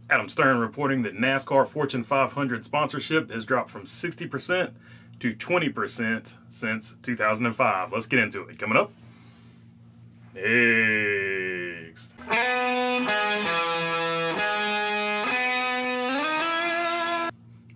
Adam Stern reporting that NASCAR Fortune 500 sponsorship has dropped from 60% to 20% since 2005. Let's get into it. Coming up next.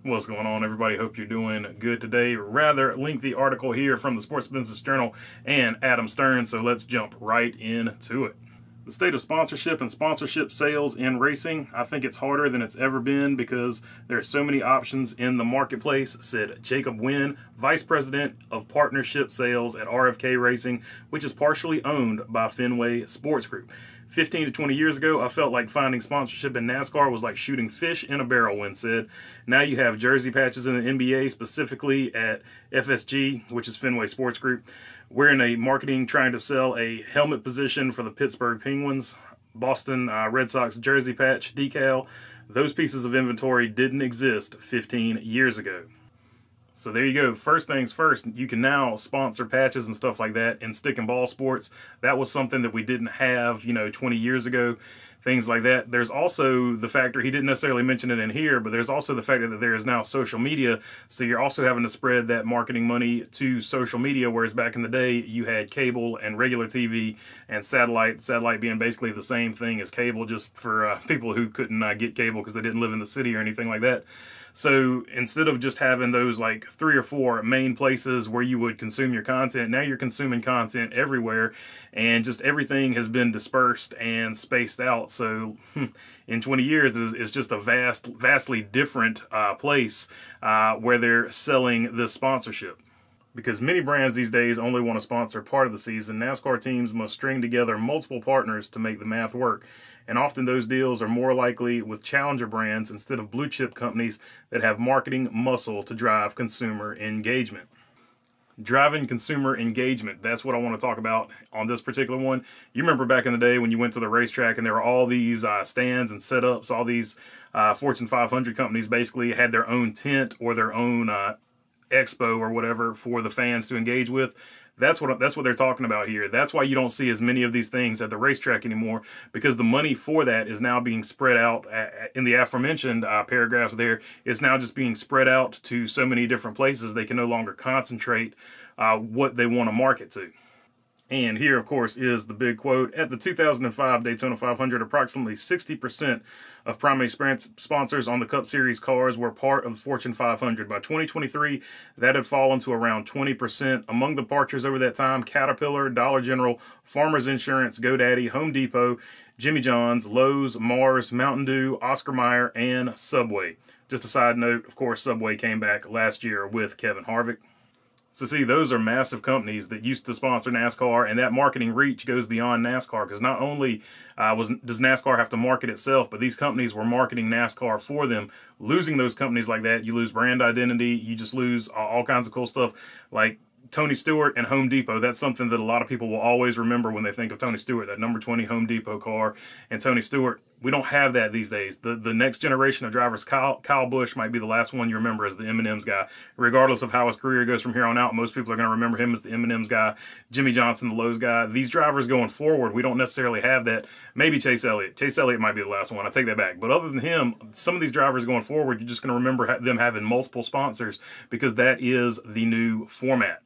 What's going on, everybody? Hope you're doing good today. Rather lengthy article here from the Sports Business Journal and Adam Stern, so let's jump right into it. The state of sponsorship and sponsorship sales in racing, I think it's harder than it's ever been because there's so many options in the marketplace, said Jacob Wynn, Vice President of Partnership Sales at RFK Racing, which is partially owned by Fenway Sports Group. 15 to 20 years ago, I felt like finding sponsorship in NASCAR was like shooting fish in a barrel, Wynn said. Now you have jersey patches in the NBA, specifically at FSG, which is Fenway Sports Group. We're in a marketing trying to sell a helmet position for the Pittsburgh Penguins, Boston Red Sox jersey patch decal. Those pieces of inventory didn't exist 15 years ago. So there you go. First things first, you can now sponsor patches and stuff like that in stick and ball sports. That was something that we didn't have, 20 years ago, things like that. There's also the factor, he didn't necessarily mention it in here, but there's also the factor that there is now social media. So you're also having to spread that marketing money to social media, whereas back in the day, you had cable and regular TV and satellite being basically the same thing as cable, just for people who couldn't get cable because they didn't live in the city or anything like that. So instead of just having those like 3 or 4 main places where you would consume your content, now you're consuming content everywhere, and just everything has been dispersed and spaced out. So in 20 years, it's just a vastly different place where they're selling this sponsorship. Because many brands these days only want to sponsor part of the season, NASCAR teams must string together multiple partners to make the math work. And often those deals are more likely with challenger brands instead of blue chip companies that have marketing muscle to drive consumer engagement. Driving consumer engagement, that's what I want to talk about on this particular one. You remember back in the day when you went to the racetrack and there were all these stands and setups, all these Fortune 500 companies basically had their own tent or their own expo or whatever for the fans to engage with. That's what they're talking about here. That's why you don't see as many of these things at the racetrack anymore, because the money for that is now being spread out in the aforementioned paragraphs there. It's now just being spread out to so many different places they can no longer concentrate what they want to market to. And here, of course, is the big quote. At the 2005 Daytona 500, approximately 60% of primary sponsors on the Cup Series cars were part of the Fortune 500. By 2023, that had fallen to around 20%. Among departures over that time, Caterpillar, Dollar General, Farmers Insurance, GoDaddy, Home Depot, Jimmy John's, Lowe's, Mars, Mountain Dew, Oscar Mayer, and Subway. Just a side note, of course, Subway came back last year with Kevin Harvick. So see, those are massive companies that used to sponsor NASCAR, and that marketing reach goes beyond NASCAR, because not only does NASCAR have to market itself, but these companies were marketing NASCAR for them. Losing those companies like that, you lose brand identity, you just lose all kinds of cool stuff like Tony Stewart and Home Depot. That's something that a lot of people will always remember when they think of Tony Stewart, that number 20 Home Depot car and Tony Stewart. We don't have that these days. The next generation of drivers, Kyle Busch might be the last one you remember as the M&M's guy. Regardless of how his career goes from here on out, most people are going to remember him as the M&M's guy. Jimmy Johnson, the Lowe's guy. These drivers going forward, we don't necessarily have that. Maybe Chase Elliott. Chase Elliott might be the last one. I take that back. But other than him, some of these drivers going forward, you're just going to remember them having multiple sponsors, because that is the new format.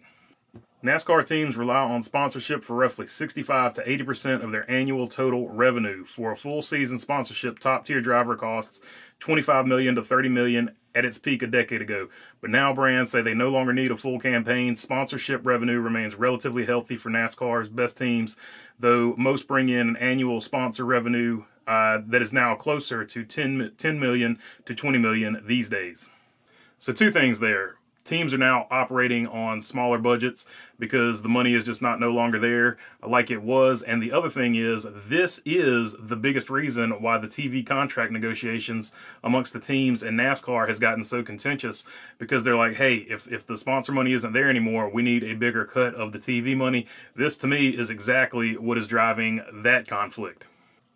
NASCAR teams rely on sponsorship for roughly 65 to 80% of their annual total revenue. For a full season sponsorship, top-tier driver costs $25 million to $30 million at its peak a decade ago. But now brands say they no longer need a full campaign. Sponsorship revenue remains relatively healthy for NASCAR's best teams, though most bring in an annual sponsor revenue that is now closer to $10 million to $20 million these days. So two things there. Teams are now operating on smaller budgets because the money is just no longer there like it was. And the other thing is, this is the biggest reason why the TV contract negotiations amongst the teams and NASCAR has gotten so contentious, because they're like, hey, if the sponsor money isn't there anymore, we need a bigger cut of the TV money. This, to me, is exactly what is driving that conflict.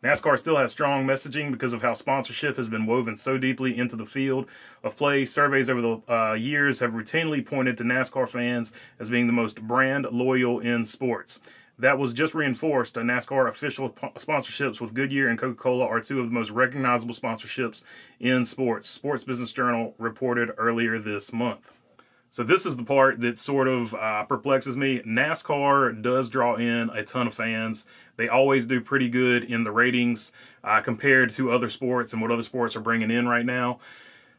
NASCAR still has strong messaging because of how sponsorship has been woven so deeply into the field of play. Surveys over the years have routinely pointed to NASCAR fans as being the most brand loyal in sports. that was just reinforced. NASCAR official sponsorships with Goodyear and Coca-Cola are two of the most recognizable sponsorships in sports. Sports Business Journal reported earlier this month. So this is the part that sort of perplexes me. NASCAR does draw in a ton of fans. They always do pretty good in the ratings compared to other sports and what other sports are bringing in right now.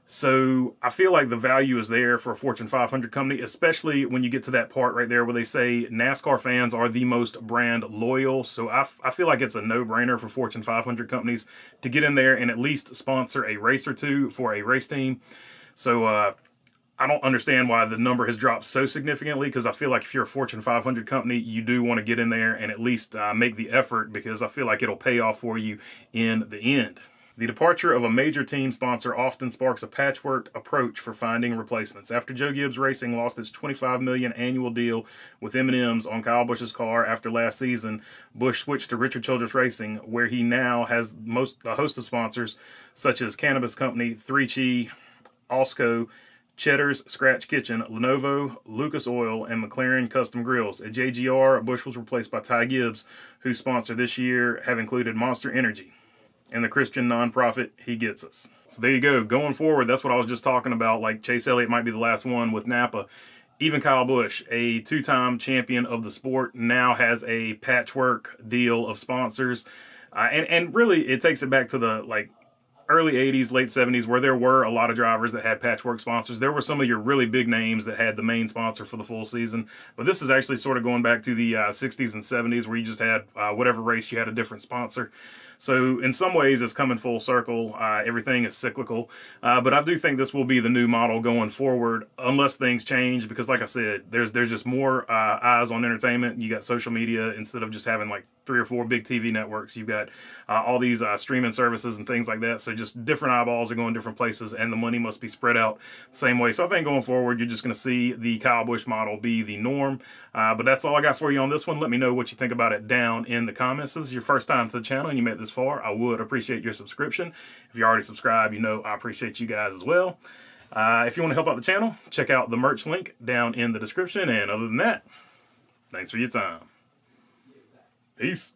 So I feel like the value is there for a Fortune 500 company, especially when you get to that part right there where they say NASCAR fans are the most brand loyal. So I feel like it's a no-brainer for Fortune 500 companies to get in there and at least sponsor a race or two for a race team. So I don't understand why the number has dropped so significantly, because I feel like if you're a Fortune 500 company, you do want to get in there and at least make the effort, because I feel like it'll pay off for you in the end. The departure of a major team sponsor often sparks a patchwork approach for finding replacements. After Joe Gibbs Racing lost its $25 million annual deal with M&M's on Kyle Busch's car after last season, Busch switched to Richard Childress Racing, where he now has a host of sponsors such as Cannabis Company, 3Chi, Alsco, Cheddar's Scratch Kitchen, Lenovo, Lucas Oil, and McLaren Custom Grills. At JGR, Busch was replaced by Ty Gibbs, whose sponsor this year have included Monster Energy and the Christian nonprofit He Gets Us. So there you go. Going forward, that's what I was just talking about. Like Chase Elliott might be the last one with Napa. Even Kyle Busch, a two-time champion of the sport, now has a patchwork deal of sponsors. And really, it takes it back to the early 80s, late 70s, where there were a lot of drivers that had patchwork sponsors. There were some of your really big names that had the main sponsor for the full season. But this is actually sort of going back to the 60s and 70s, where you just had whatever race you had a different sponsor. So in some ways, it's coming full circle. Everything is cyclical. But I do think this will be the new model going forward, unless things change. Because like I said, there's just more eyes on entertainment. You got social media instead of just having like 3 or 4 big TV networks. You've got all these streaming services and things like that. So just different eyeballs are going different places, and the money must be spread out the same way. So I think going forward, you're just going to see the Kyle Busch model be the norm. But that's all I got for you on this one. Let me know what you think about it down in the comments. If this is your first time to the channel and you made it this far, I would appreciate your subscription. If you already subscribed, you know I appreciate you guys as well. If you want to help out the channel, check out the merch link down in the description. And other than that, thanks for your time. Peace.